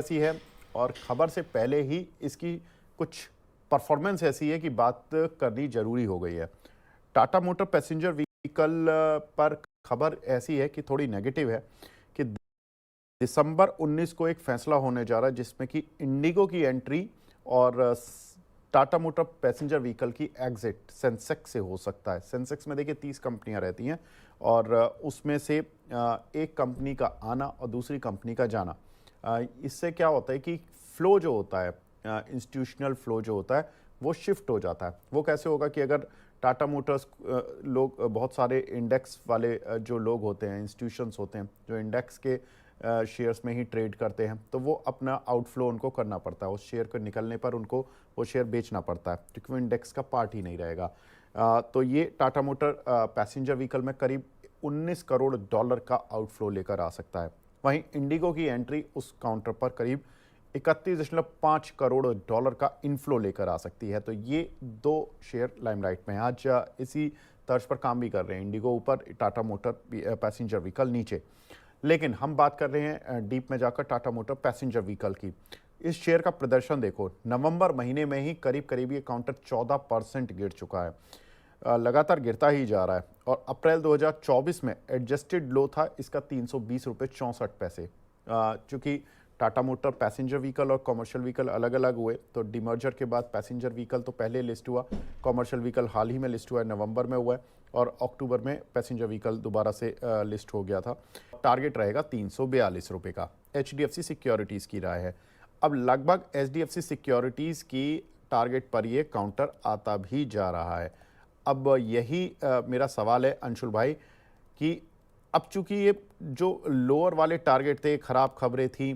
ऐसी है और खबर से पहले ही इसकी कुछ परफॉर्मेंस ऐसी है कि बात करनी जरूरी हो गई है। टाटा मोटर पैसेंजर व्हीकल पर खबर ऐसी है कि थोड़ी नेगेटिव है कि दिसंबर 19 को एक फैसला होने जा रहा है जिसमें कि इंडिगो की एंट्री और टाटा मोटर पैसेंजर व्हीकल की एग्जिट सेंसेक्स से हो सकता है। सेंसेक्स में देखिए 30 कंपनियां रहती हैं और उसमें से एक कंपनी का आना और दूसरी कंपनी का जाना। इससे क्या होता है कि फ्लो जो होता है, इंस्टीट्यूशनल फ्लो जो होता है वो शिफ्ट हो जाता है। वो कैसे होगा कि अगर टाटा मोटर्स लोग बहुत सारे इंडेक्स वाले जो लोग होते हैं, इंस्टीट्यूशंस होते हैं जो इंडेक्स के शेयर्स में ही ट्रेड करते हैं, तो वो अपना आउटफ्लो उनको करना पड़ता है। उस शेयर को निकलने पर उनको वो शेयर बेचना पड़ता है क्योंकि वो इंडेक्स का पार्ट ही नहीं रहेगा। तो ये टाटा मोटर पैसेंजर व्हीकल में करीब 19 करोड़ डॉलर का आउटफ्लो लेकर आ सकता है। वहीं इंडिगो की एंट्री उस काउंटर पर करीब 31.5 करोड़ डॉलर का इनफ्लो लेकर आ सकती है। तो ये दो शेयर लाइमलाइट में हैं। आज इसी तर्ज पर काम भी कर रहे हैं, इंडिगो ऊपर, टाटा मोटर पैसेंजर व्हीकल नीचे। लेकिन हम बात कर रहे हैं डीप में जाकर टाटा मोटर पैसेंजर व्हीकल की। इस शेयर का प्रदर्शन देखो, नवंबर महीने में ही करीब करीब ये काउंटर 14% गिर चुका है, लगातार गिरता ही जा रहा है। और अप्रैल 2024 में एडजस्टेड लो था इसका 320 रुपये 64 पैसे। चूँकि टाटा मोटर पैसेंजर व्हीकल और कमर्शियल व्हीकल अलग अलग हुए, तो डिमर्जर के बाद पैसेंजर व्हीकल तो पहले लिस्ट हुआ, कमर्शियल व्हीकल हाल ही में लिस्ट हुआ है, नवंबर में हुआ है, और अक्टूबर में पैसेंजर व्हीकल दोबारा से लिस्ट हो गया था। टारगेट रहेगा 342 रुपये का। HDFC सिक्योरिटीज़ की राय है। अब लगभग HDFC सिक्योरिटीज़ की टारगेट पर ये काउंटर आता भी जा रहा है। अब यही मेरा सवाल है अंशुल भाई कि अब चूंकि ये जो लोअर वाले टारगेट थे, खराब खबरें थी,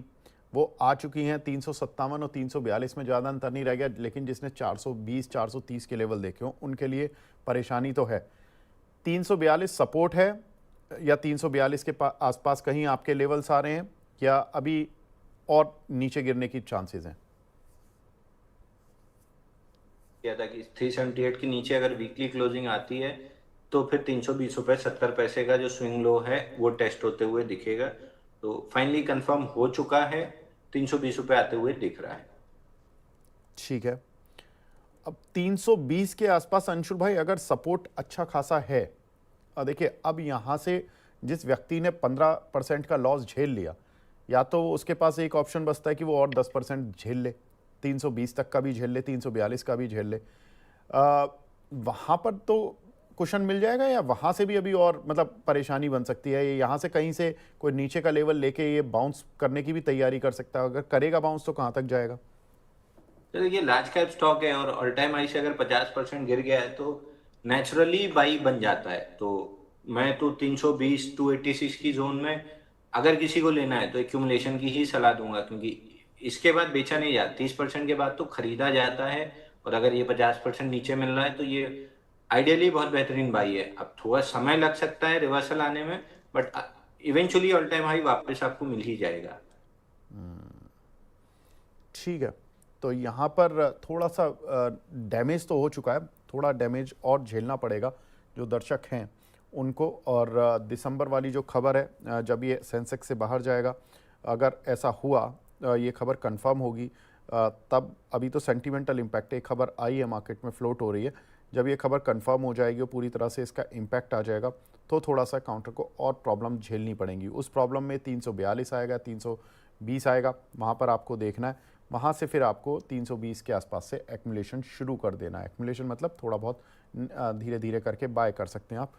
वो आ चुकी हैं। 357 और 342 में ज़्यादा अंतर नहीं रह गया, लेकिन जिसने 420 430 के लेवल देखे हों उनके लिए परेशानी तो है। 342 सपोर्ट है या 342 के आसपास कहीं आपके लेवल्स आ रहे हैं, या अभी और नीचे गिरने की चांसेस हैं? किया था कि 378 के नीचे अगर वीकली क्लोजिंग आती है तो फिर 320 रुपये 70 पैसे का जो स्विंग लो है वो टेस्ट होते हुए दिखेगा। तो फाइनली कंफर्म हो चुका है, 320 रुपये आते हुए दिख रहा है। ठीक है। अब 320 के आसपास अंशुल भाई अगर सपोर्ट अच्छा खासा है, देखिए अब यहाँ से जिस व्यक्ति ने 15% का लॉस झेल लिया, या तो उसके पास एक ऑप्शन बचता है कि वो और 10% झेल ले, 320 तक का भी झेल ले, 342 का भी झेल ले। वहाँ पर तो कुशन मिल जाएगा, या वहाँ से भी अभी और मतलब परेशानी बन सकती है? ये यहाँ से कहीं से कोई नीचे का लेवल लेके ये बाउंस करने की भी तैयारी कर सकता है? अगर करेगा बाउंस तो कहाँ तक जाएगा? तो देखिए लार्ज कैप स्टॉक है और ऑल टाइम हाई से अगर 50% गिर गया है तो नेचुरली बाई बन जाता है। तो मैं तो 320 286 की जोन में अगर किसी को लेना है तो एक्यूमुलेशन की ही सलाह दूंगा, क्योंकि इसके बाद बेचा नहीं जाता, 30% के बाद तो खरीदा जाता है। और अगर ये 50% नीचे मिल रहा है तो ये आइडियली बहुत बेहतरीन बाई है। अब थोड़ा समय लग सकता है रिवर्सल आने में, but eventually all time high वापस आपको मिल ही जाएगा। ठीक है। तो यहाँ पर थोड़ा सा डैमेज तो हो चुका है, थोड़ा डैमेज और झेलना पड़ेगा जो दर्शक हैं उनको। और दिसंबर वाली जो खबर है, जब ये सेंसेक्स से बाहर जाएगा, अगर ऐसा हुआ, ये खबर कंफर्म होगी, तब अभी तो सेंटिमेंटल इम्पैक्ट है, खबर आई है मार्केट में फ्लोट हो रही है। जब ये खबर कंफर्म हो जाएगी और पूरी तरह से इसका इम्पैक्ट आ जाएगा, तो थोड़ा सा काउंटर को और प्रॉब्लम झेलनी पड़ेंगी। उस प्रॉब्लम में 342 आएगा, 320 आएगा, वहाँ पर आपको देखना है। वहाँ से फिर आपको 320 के आसपास से एक्यूमुलेशन शुरू कर देना है। एक्यूमुलेशन मतलब थोड़ा बहुत धीरे धीरे करके बाय कर सकते हैं आप।